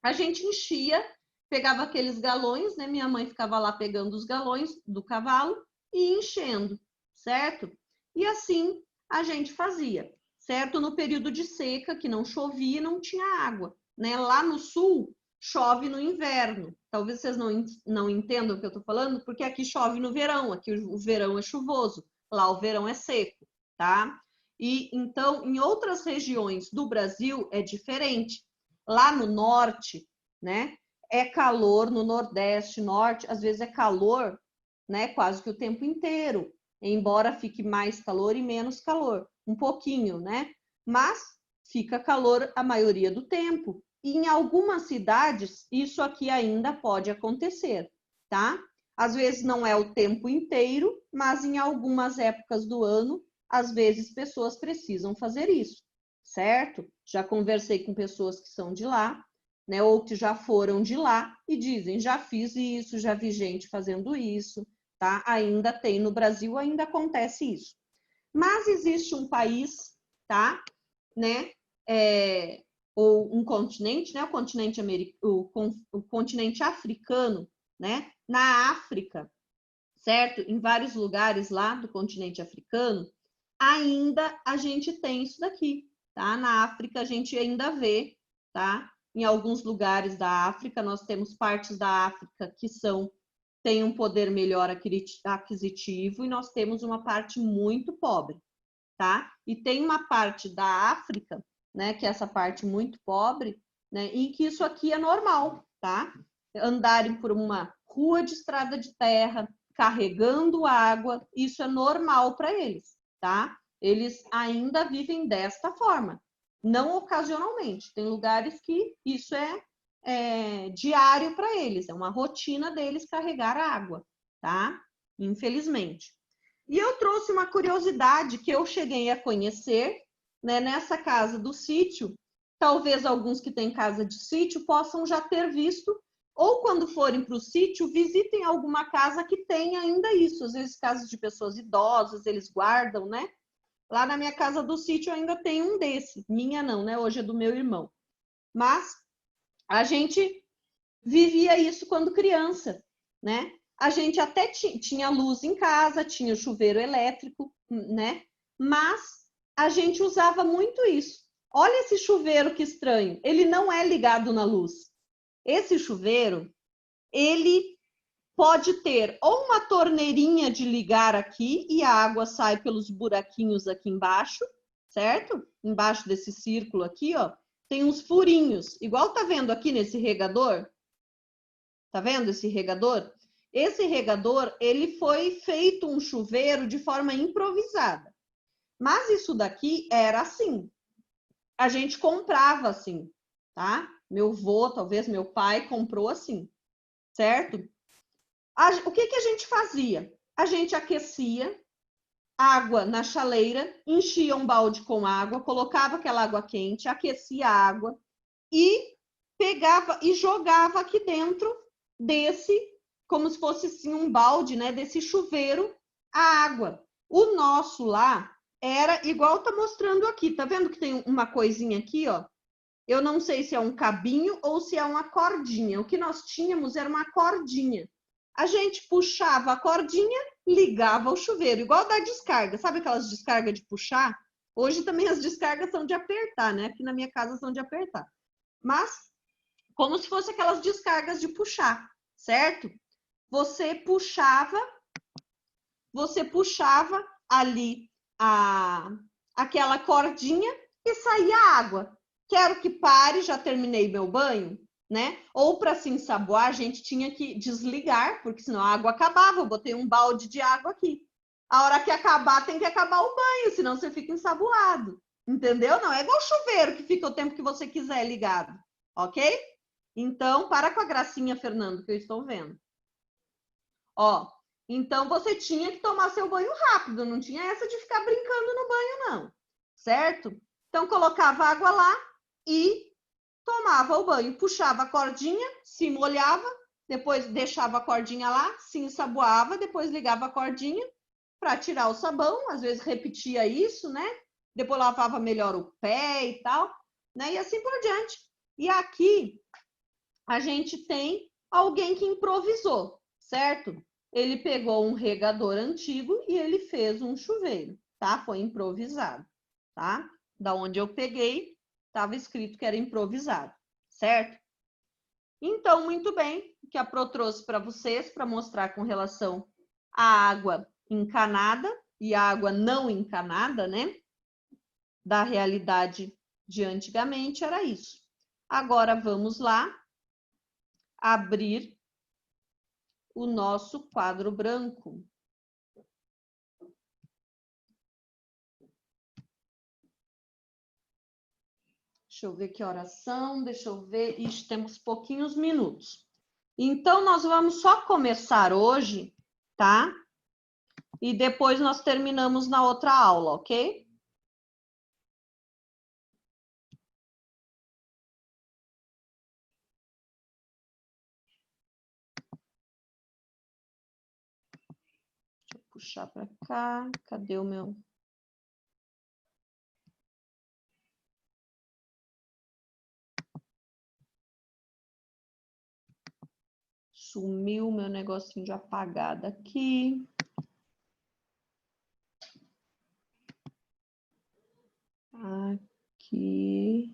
A gente enchia, pegava aqueles galões, né, minha mãe ficava lá pegando os galões do cavalo e enchendo, certo? E assim a gente fazia, certo? No período de seca, que não chovia, não tinha água, né? Lá no sul, chove no inverno. Talvez vocês não entendam o que eu estou falando, porque aqui chove no verão, aqui o verão é chuvoso, lá o verão é seco, tá? E então, em outras regiões do Brasil é diferente. Lá no norte, né, é calor, no nordeste, norte, às vezes é calor, né, quase que o tempo inteiro, embora fique mais calor e menos calor, um pouquinho, né? Mas fica calor a maioria do tempo. E em algumas cidades, isso aqui ainda pode acontecer, tá? Às vezes não é o tempo inteiro, mas em algumas épocas do ano, às vezes pessoas precisam fazer isso, certo? Já conversei com pessoas que são de lá, né, ou que já foram de lá e dizem, já fiz isso, já vi gente fazendo isso, tá? Ainda tem no Brasil, ainda acontece isso. Mas existe um país, tá? Né? ou um continente, né? O continente africano, né? Na África, certo? Em vários lugares lá do continente africano, ainda a gente tem isso daqui, tá? Na África a gente ainda vê, tá? Em alguns lugares da África, nós temos partes da África que têm um poder melhor aquisitivo e nós temos uma parte muito pobre, tá? E tem uma parte da África, né, que é essa parte muito pobre, né, em que isso aqui é normal, tá? Andarem por uma rua de estrada de terra, carregando água, isso é normal para eles, tá? Eles ainda vivem desta forma, não ocasionalmente. Tem lugares que isso é diário para eles, é uma rotina deles carregar água, tá? Infelizmente. E eu trouxe uma curiosidade que eu cheguei a conhecer, né, nessa casa do sítio. Talvez alguns que têm casa de sítio possam já ter visto, ou quando forem para o sítio, visitem alguma casa que tenha ainda isso. Às vezes, casas de pessoas idosas, eles guardam, né? Lá na minha casa do sítio ainda tem um desse. Minha não, né? Hoje é do meu irmão. Mas a gente vivia isso quando criança, né? A gente até tinha luz em casa, tinha chuveiro elétrico, né? Mas a gente usava muito isso. Olha esse chuveiro que estranho. Ele não é ligado na luz. Esse chuveiro, ele pode ter ou uma torneirinha de ligar aqui e a água sai pelos buraquinhos aqui embaixo, certo? Embaixo desse círculo aqui, ó, tem uns furinhos. Igual tá vendo aqui nesse regador? Tá vendo esse regador? Esse regador, ele foi feito um chuveiro de forma improvisada. Mas isso daqui era assim. A gente comprava assim, tá? Meu avô, talvez meu pai, comprou assim, certo? O que a gente fazia? A gente aquecia água na chaleira, enchia um balde com água, colocava aquela água quente, aquecia a água e pegava e jogava aqui dentro desse, como se fosse assim, um balde, né, desse chuveiro, a água. O nosso lá era igual tá mostrando aqui, tá vendo que tem uma coisinha aqui, ó? Eu não sei se é um cabinho ou se é uma cordinha. O que nós tínhamos era uma cordinha. A gente puxava a cordinha, ligava o chuveiro, igual da descarga. Sabe aquelas descargas de puxar? Hoje também as descargas são de apertar, né? Aqui na minha casa são de apertar. Mas como se fosse aquelas descargas de puxar, certo? Você puxava ali aquela cordinha e saía água. Quero que pare, já terminei meu banho, né? Ou para se ensaboar, a gente tinha que desligar, porque senão a água acabava. Eu botei um balde de água aqui. A hora que acabar, tem que acabar o banho, senão você fica ensaboado. Entendeu? Não é igual chuveiro que fica o tempo que você quiser ligado, ok? Então, para com a gracinha, Fernando, que eu estou vendo. Ó, então você tinha que tomar seu banho rápido, não tinha essa de ficar brincando no banho, não. Certo? Então, colocava água lá e tomava o banho. Puxava a cordinha, se molhava, depois deixava a cordinha lá, se ensaboava, depois ligava a cordinha para tirar o sabão. Às vezes repetia isso, né? Depois lavava melhor o pé e tal, né? E assim por diante. E aqui a gente tem alguém que improvisou, certo? Ele pegou um regador antigo e ele fez um chuveiro, tá? Foi improvisado, tá? Da onde eu peguei, estava escrito que era improvisado, certo? Então, muito bem, o que a Pro trouxe para vocês, para mostrar com relação à água encanada e à água não encanada, né? Da realidade de antigamente, era isso. Agora, vamos lá abrir o nosso quadro branco. Deixa eu ver que horas são, deixa eu ver. Ixi, temos pouquinhos minutos. Então, nós vamos só começar hoje, tá? E depois nós terminamos na outra aula, ok? Deixa eu puxar para cá. Cadê o meu? Sumiu meu negocinho de apagado aqui. Aqui.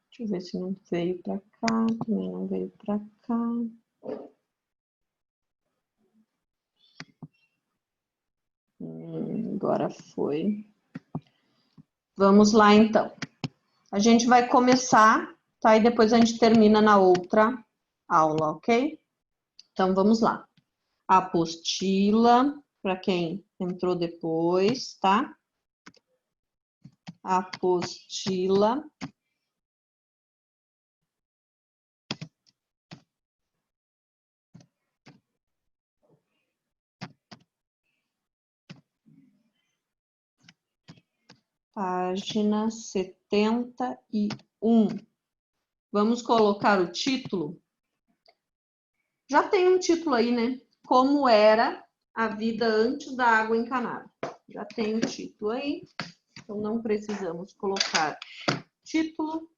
Deixa eu ver se não veio para cá, também não veio para cá. Agora foi. Vamos lá, então. A gente vai começar, tá? E depois a gente termina na outra aula, ok? Então, vamos lá. Apostila, para quem entrou depois, tá? Apostila. Página 71. Vamos colocar o título. Já tem um título aí, né? Como era a vida antes da água encanada. Já tem o título aí. Então, não precisamos colocar título.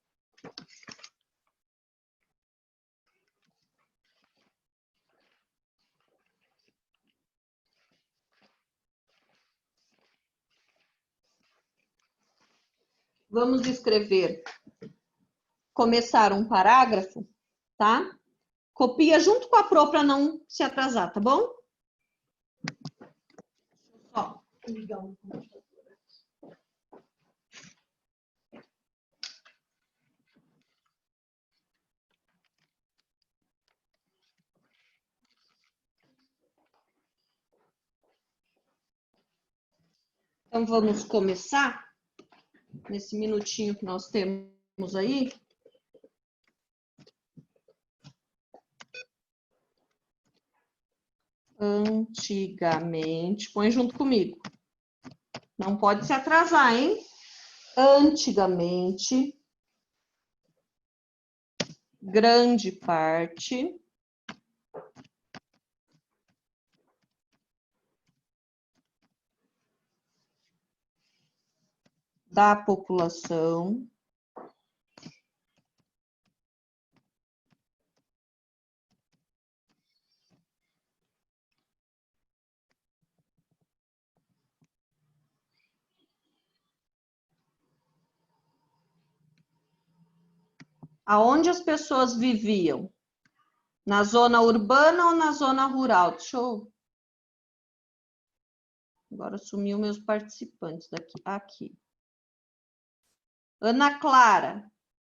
Vamos escrever, começar um parágrafo, tá? Copia junto com a Pro para não se atrasar, tá bom? Ó, ligar um computador. Então, vamos começar nesse minutinho que nós temos aí. Antigamente, põe junto comigo. Não pode se atrasar, hein? Antigamente, grande parte da população aonde as pessoas viviam? Na zona urbana ou na zona rural? Deixa eu... Agora sumiu meus participantes daqui. Aqui. Ana Clara,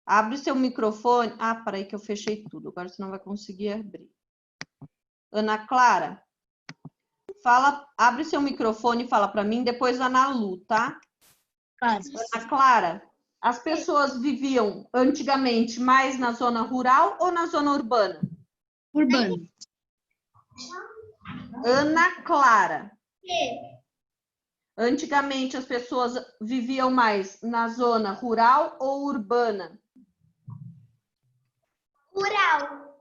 abre seu microfone. Ah, peraí que eu fechei tudo. Agora você não vai conseguir abrir. Ana Clara, fala, abre seu microfone e fala para mim, depois a Ana Lu, tá? Ana Clara, as pessoas viviam antigamente mais na zona rural ou na zona urbana? Urbano. Ana Clara. Antigamente as pessoas viviam mais na zona rural ou urbana? Rural.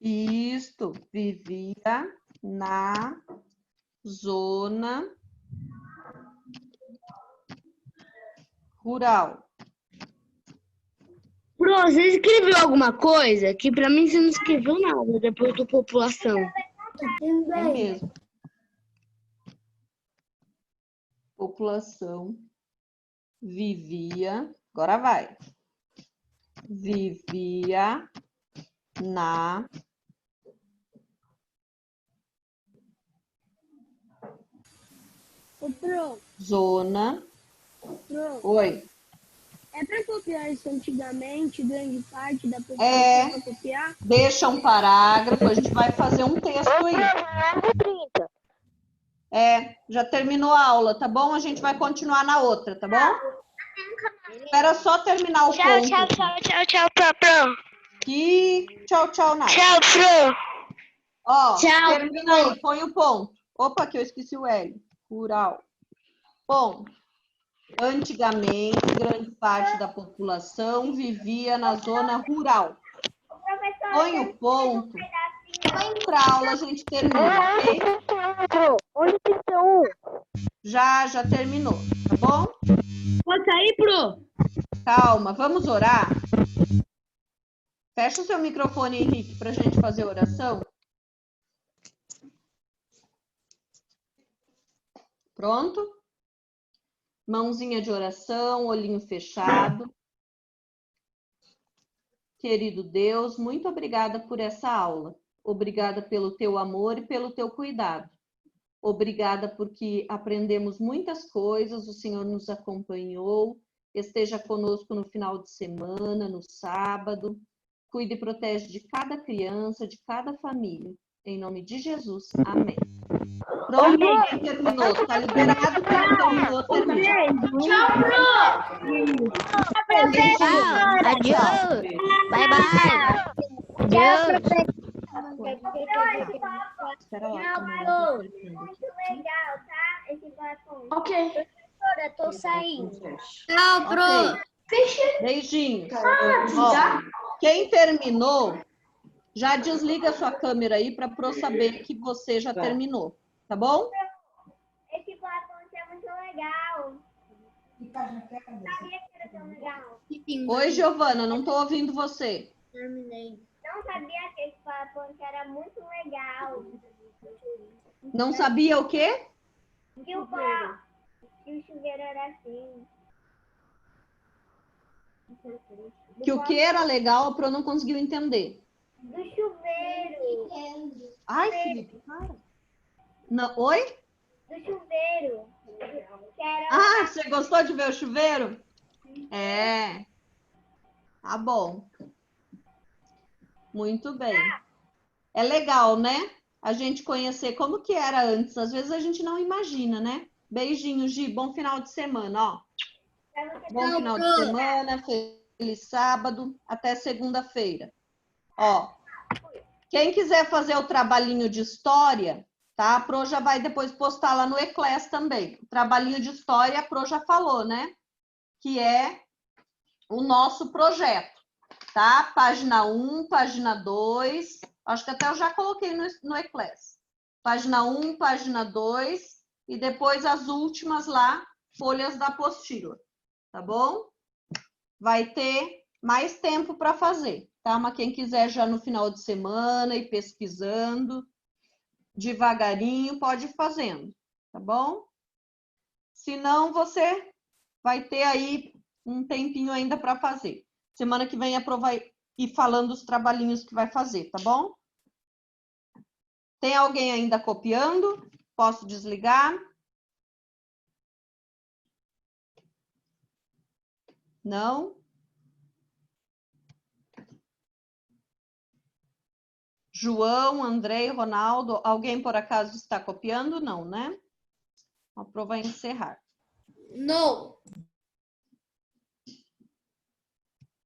Isto, vivia na zona rural. Pro, você escreveu alguma coisa? Que pra mim você não escreveu nada depois da população. É mesmo. População vivia, agora vai. Vivia na Pro, zona. Pro, Oi. é para copiar isso antigamente, grande parte da população É. para copiar? Deixa um parágrafo, a gente vai fazer um texto aí. É, já terminou a aula, tá bom? A gente vai continuar na outra, tá bom? Espera só terminar o ponto. Tchau, Pro. E tchau, tchau, Nath. Tchau, Pro. Ó, Tchau. termina aí, põe o ponto. Opa, que eu esqueci o L. Rural. Ponto. Antigamente, grande parte da população vivia na zona rural. Põe o ponto. Na outra aula a gente termina, ok? Onde tem um? Já terminou, tá bom? Pode sair, Pro? Calma, vamos orar? Fecha o seu microfone, Henrique, para a gente fazer oração. Pronto? Mãozinha de oração, olhinho fechado. Querido Deus, muito obrigada por essa aula. Obrigada pelo teu amor e pelo teu cuidado. Obrigada porque aprendemos muitas coisas, o Senhor nos acompanhou, esteja conosco no final de semana, no sábado. Cuide e protege de cada criança, de cada família. Em nome de Jesus. Amém. Pronto, quem terminou? Está liberado. Quem terminou, terminou. Tchau, Pro! Tchau. Adiós. Bye, bye. Adiós. Espera lá. Muito legal, tá? Esse batom. Ok. Professora, tô saindo. Tchau, Pro. Ok. Beijinhos. Ó, quem terminou, já desliga a sua câmera aí para Pro saber que você já terminou. Tá bom? Esse batom é muito legal. Sabia que era tão legal. Oi, Giovana, não estou ouvindo você. Não sabia que esse batom era muito legal. Não sabia o quê? Que o chuveiro era assim. Que o que era legal, a Pro não conseguiu entender. Do chuveiro. Ai, Felipe, para. Não, oi? Do chuveiro. Que era Ah, você gostou de ver o chuveiro? É. Tá bom. Muito bem. É legal, né? A gente conhecer como que era antes. Às vezes a gente não imagina, né? Beijinho, Gi. Bom final de semana, ó. Bom final de semana. Feliz sábado. Até segunda-feira. Ó. Quem quiser fazer o trabalhinho de história, tá? A Pro já vai depois postar lá no Eclass também. O trabalhinho de história, a Pro já falou, né? Que é o nosso projeto, tá? Página 1, página 2. Acho que até eu já coloquei no Eclass. Página 1, página 2. E depois as últimas lá, folhas da apostila. Tá bom? Vai ter mais tempo para fazer, tá? Mas quem quiser já no final de semana ir pesquisando, devagarinho, pode ir fazendo, tá bom? Se não, você vai ter aí um tempinho ainda para fazer. Semana que vem a Pro vai ir falando os trabalhinhos que vai fazer, tá bom? Tem alguém ainda copiando? Posso desligar? Não? João, Andrei, Ronaldo, alguém por acaso está copiando? Não, né? A Pro vai encerrar. Não.